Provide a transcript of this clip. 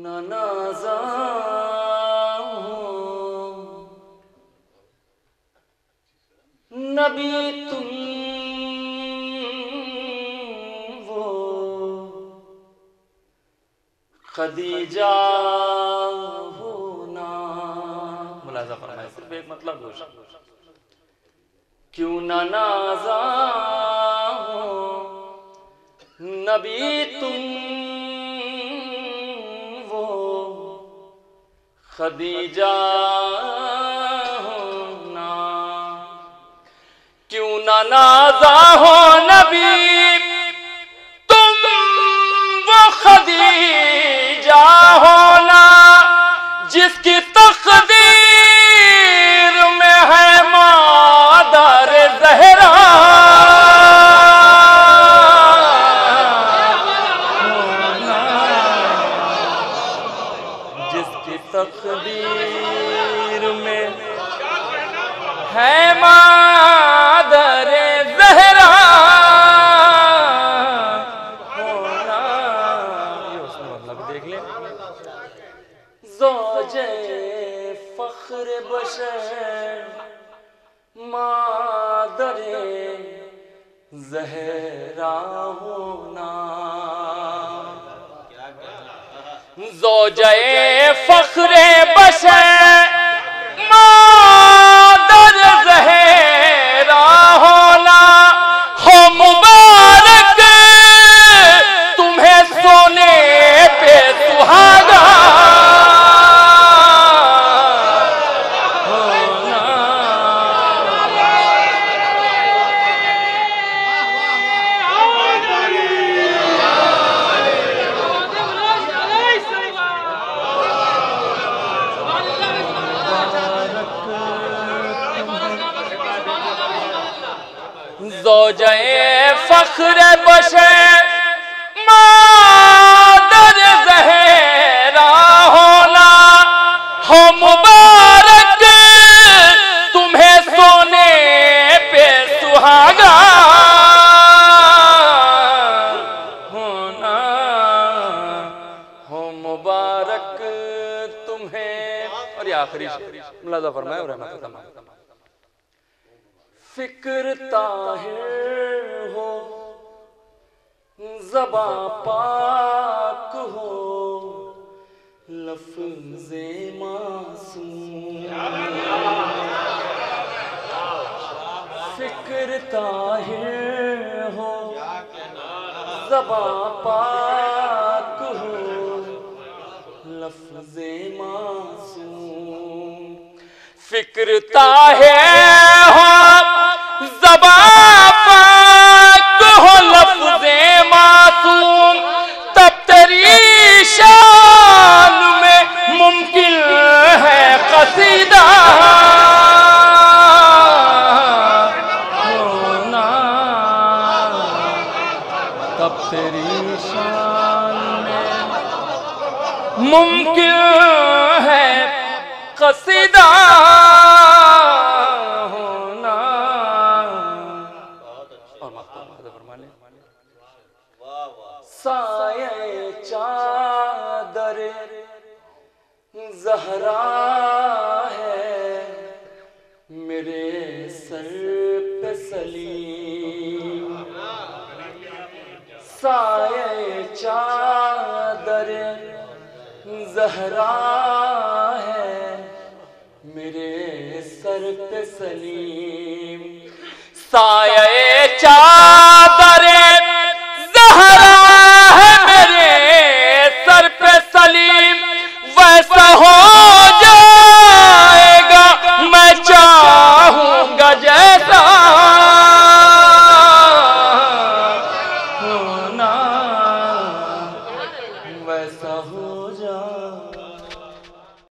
नाज़ा नबी तुम वो खदीजा हो ना। मुलाज़ा फरमाए, सिर्फ एक मतलब गोश, क्यों ना नाज़ा हो नबी तुम वो खदीजा हो ना। क्यों ना नाज़ा हो नबी तुम वो खदीजा हो ना, जिसकी तकदीर में है मादर ज़हरा। जिसकी तकदीर में है मादर ज़हरा होना। ये उसमें मतलब देख ले। ज़ौजे फ़ख्र बशर मादर ज़हरा होना। ज़ौजे फ़ख्र बशर मादर ज़हरा होना। हो मुबारक तुम्हें सोने पे सुहागा होना। ज़ौजे फ़ख्र बशर मादर ज़हरा होना। हो मुबारक तुम्हें सोने पे सुहागा होना। हो मुबारक तुम्हें। और ये आखिरी मुलाज़ा फरमाए और रहमत तमाम। फिक्र ताहिर हो ज़बां पाक हो लफ्ज़े मासूम। फिक्र ताहिर हो ज़बां पाक हो लफ्ज़े मासूम। फिक्र ताहिर हो ज़बां पाक हो लफ्ज़े मासूम। तब तेरी शान में मुमकिन है क़सीदा होना। तब तेरी शान में मुमकिन है क़सीदा होना। और साये चादर ज़हरा है मेरे सर पे सलीम। साये चादर ज़हरा है मेरे सर पे सलीम। साये चादर